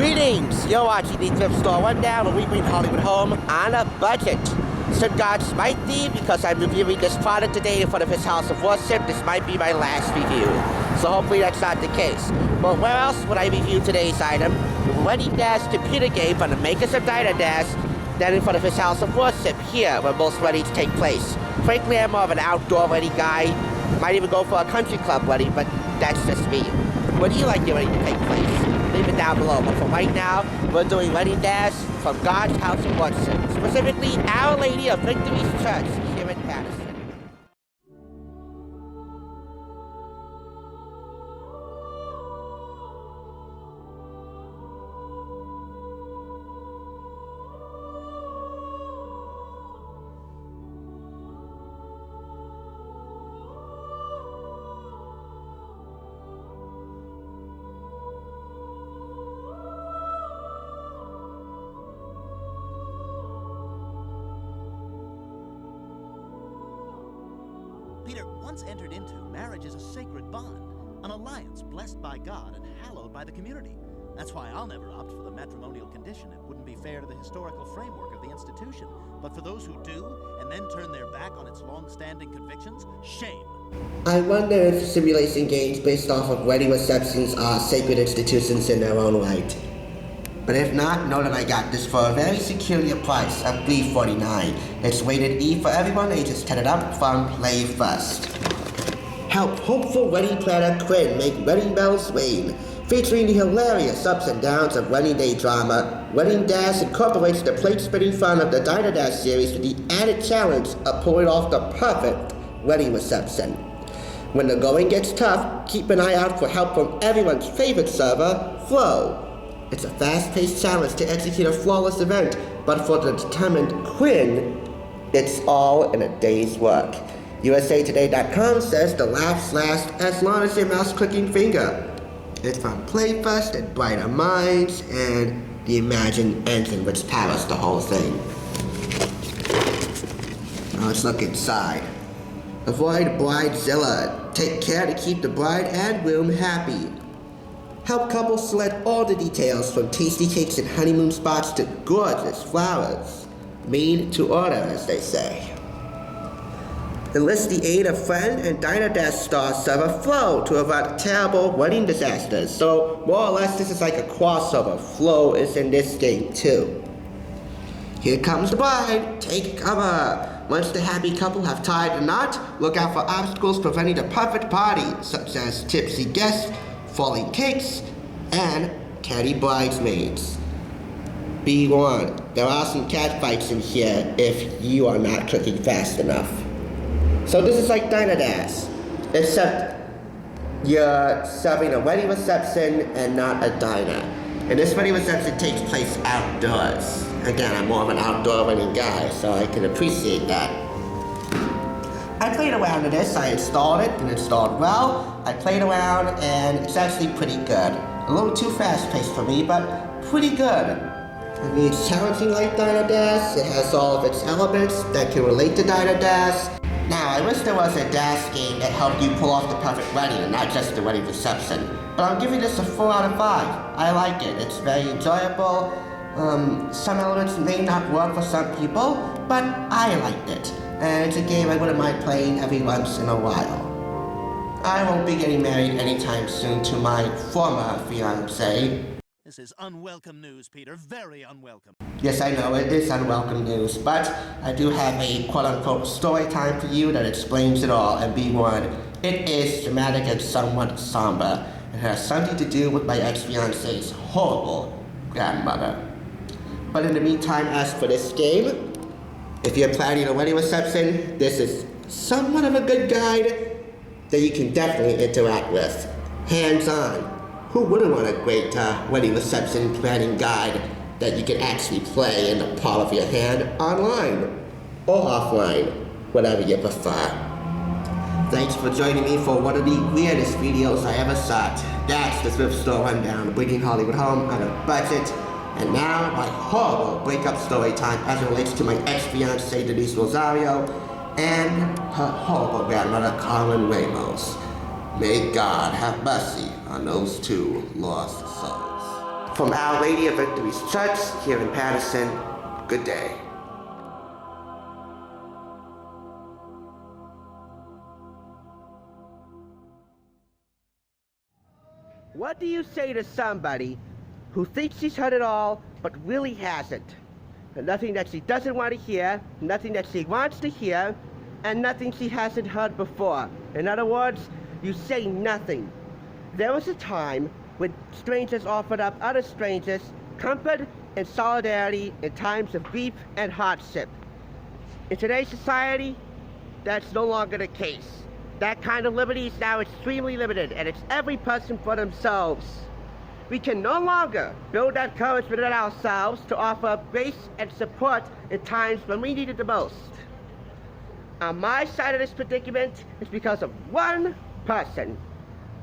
Greetings! You're watching the Thrift Store Rundown, where we bring Hollywood home on a budget. Should God smite thee, because I'm reviewing this product today in front of his house of worship, this might be my last review. So hopefully that's not the case. But where else would I review today's item? The Wedding Dash computer game from the makers of Diner Dash, then in front of his house of worship, here where most weddings take place. Frankly, I'm more of an outdoor wedding guy. Might even go for a country club wedding, but that's just me. Where do you like your wedding to take place? Leave it down below. But for right now, we're doing Wedding Dash from God's House of Worship, specifically Our Lady of Victory's Church here in Patterson. Peter, once entered into, marriage is a sacred bond, an alliance blessed by God and hallowed by the community. That's why I'll never opt for the matrimonial condition. It wouldn't be fair to the historical framework of the institution. But for those who do, and then turn their back on its long-standing convictions, shame. I wonder if simulation games based off of wedding receptions are sacred institutions in their own right. But if not, know that I got this for a very secure price of $3.49. It's rated E for everyone ages 10 and up from Play First. Help hopeful wedding planner Quinn make wedding bells ring. Featuring the hilarious ups and downs of wedding day drama, Wedding Dash incorporates the plate-spinning fun of the Diner Dash series with the added challenge of pulling off the perfect wedding reception. When the going gets tough, keep an eye out for help from everyone's favorite server, Flo. It's a fast-paced challenge to execute a flawless event, but for the determined Quinn, it's all in a day's work. USAToday.com says the laughs last as long as your mouse clicking finger. It's from Play First and Brighter Minds and the Imagine engine which powers the whole thing. Now let's look inside. Avoid Bridezilla. Take care to keep the bride and groom happy. Help couples select all the details from tasty cakes and honeymoon spots to gorgeous flowers. Made to order, as they say. Enlist the aid of friend and Diner Dash star server Flo to avert terrible wedding disasters. So, more or less, this is like a crossover. Flo is in this game, too. Here comes the bride. Take cover. Once the happy couple have tied the knot, look out for obstacles preventing the perfect party, such as tipsy guests, falling cakes, and catty bridesmaids. Be warned, there are some catfights in here if you are not clicking fast enough. So this is like Diner Dash, except you're serving a wedding reception and not a diner. And this wedding reception takes place outdoors. Again, I'm more of an outdoor wedding guy, so I can appreciate that. I played around with this, I installed it and installed well. I played around and it's actually pretty good. A little too fast-paced for me, but pretty good. I mean, it's challenging like Diner Dash. It has all of its elements that can relate to Diner Dash. Now, I wish there was a Dash game that helped you pull off the perfect wedding and not just the wedding reception. But I'm giving this a 4 out of 5. I like it. It's very enjoyable. Some elements may not work for some people, but I liked it. And it's a game I wouldn't mind playing every once in a while. I won't be getting married anytime soon to my former fiancé. This is unwelcome news, Peter. Very unwelcome. Yes, I know, it is unwelcome news, but I do have a quote-unquote story time for you that explains it all, and be warned, it is dramatic and somewhat somber. It has something to do with my ex-fiancé's horrible grandmother. But in the meantime, as for this game, if you're planning a wedding reception, this is somewhat of a good guide that you can definitely interact with. Hands-on. Who wouldn't want a great wedding reception planning guide that you can actually play in the palm of your hand online or offline, whatever you prefer. Thanks for joining me for one of the weirdest videos I ever shot. That's the Thrift Store Rundown, bringing Hollywood home on a budget. And now, my horrible breakup story time as it relates to my ex-fiancée Denise Rosario and her horrible grandmother Carmen Ramos. May God have mercy on those two lost souls. From Our Lady of Victory's Church here in Patterson, good day. What do you say to somebody who thinks she's heard it all, but really hasn't? And nothing that she doesn't want to hear, nothing that she wants to hear, and nothing she hasn't heard before. In other words, you say nothing. There was a time when strangers offered up other strangers comfort and solidarity in times of grief and hardship. In today's society, that's no longer the case. That kind of liberty is now extremely limited, and it's every person for themselves. We can no longer build that courage within ourselves to offer up grace and support in times when we need it the most. On my side of this predicament, it's because of one person,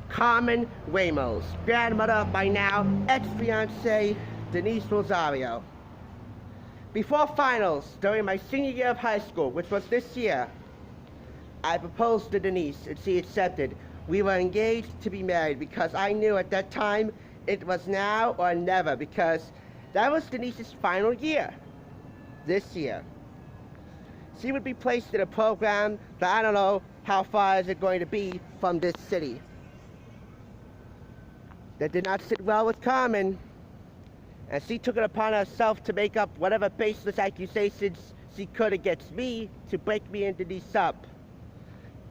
Carmen Ramos, grandmother of my now ex-fiancée, Denise Rosario. Before finals, during my senior year of high school, which was this year, I proposed to Denise and she accepted. We were engaged to be married because I knew at that time it was now or never, because that was Denise's final year, this year. She would be placed in a program that I don't know how far is it going to be from this city. That did not sit well with Carmen, and she took it upon herself to make up whatever baseless accusations she could against me to break me and Denise up,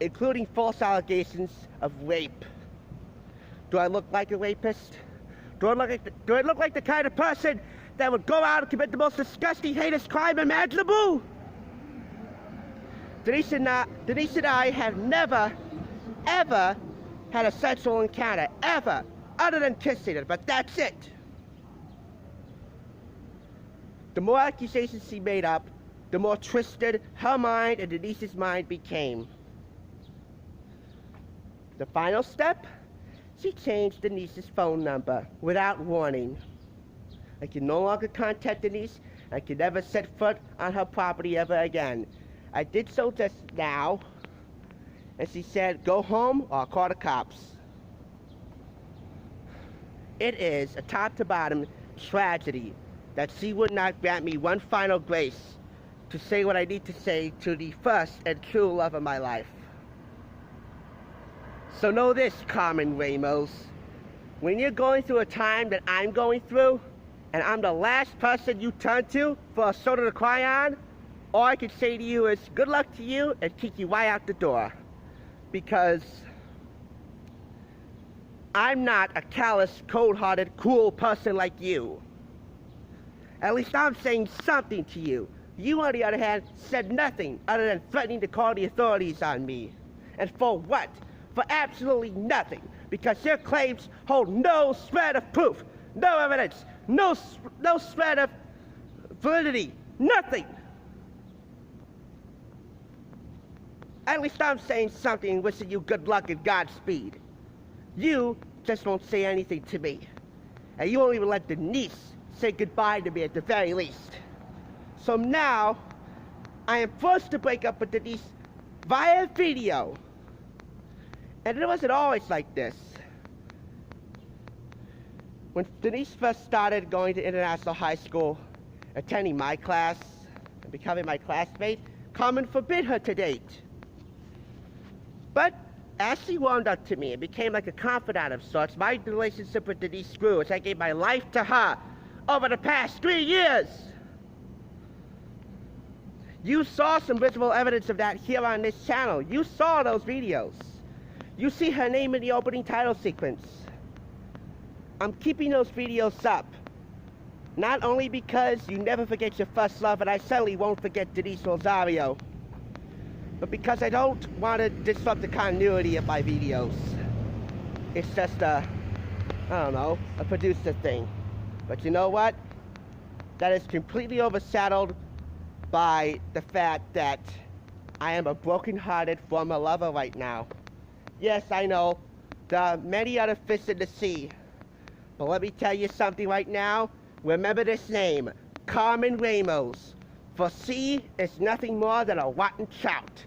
including false allegations of rape. Do I look like a rapist? Do I look like the kind of person that would go out and commit the most disgusting, heinous crime imaginable? Denise and I have never, ever had a sexual encounter, ever, other than kissing her, but that's it. The more accusations she made up, the more twisted her mind and Denise's mind became. The final step? She changed Denise's phone number without warning. I can no longer contact Denise. I can never set foot on her property ever again. I did so just now, and she said, go home or I'll call the cops. It is a top to bottom tragedy that she would not grant me one final grace to say what I need to say to the first and true love of my life. So know this, Carmen Ramos. When you're going through a time that I'm going through, and I'm the last person you turn to for a shoulder to cry on, all I can say to you is good luck to you and kick you right out the door. Because I'm not a callous, cold-hearted, cruel person like you. At least I'm saying something to you. You, on the other hand, said nothing other than threatening to call the authorities on me. And for what? For absolutely nothing. Because your claims hold no shred of proof, no evidence, no shred of validity, nothing. At least I'm saying something and wishing you good luck and Godspeed. You just won't say anything to me. And you won't even let Denise say goodbye to me at the very least. So now, I am forced to break up with Denise via video. And it wasn't always like this. When Denise first started going to international high school, attending my class, and becoming my classmate, Carmen forbid her to date. But as she warmed up to me and became like a confidant of sorts, my relationship with Denise grew as I gave my life to her over the past 3 years. You saw some visible evidence of that here on this channel. You saw those videos. You see her name in the opening title sequence. I'm keeping those videos up. Not only because you never forget your first love, and I certainly won't forget Denise Rosario, but because I don't want to disrupt the continuity of my videos. It's just a producer thing. But you know what? That is completely overshadowed by the fact that I am a broken-hearted former lover right now. Yes, I know, there are many other fish in the sea. But let me tell you something right now. Remember this name, Carmen Ramos. For she is nothing more than a rotten trout.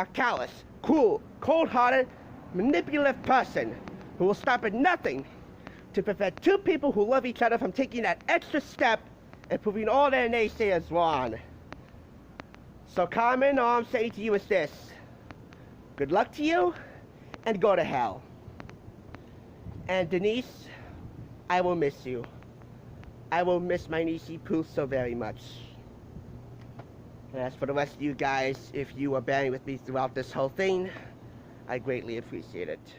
A callous, cruel, cold-hearted, manipulative person who will stop at nothing to prevent two people who love each other from taking that extra step and proving all their naysayers wrong. So Carmen, all I'm saying to you is this. Good luck to you, and go to hell. And Denise, I will miss you. I will miss my niecey Pooh so very much. And as for the rest of you guys, if you are bearing with me throughout this whole thing, I greatly appreciate it.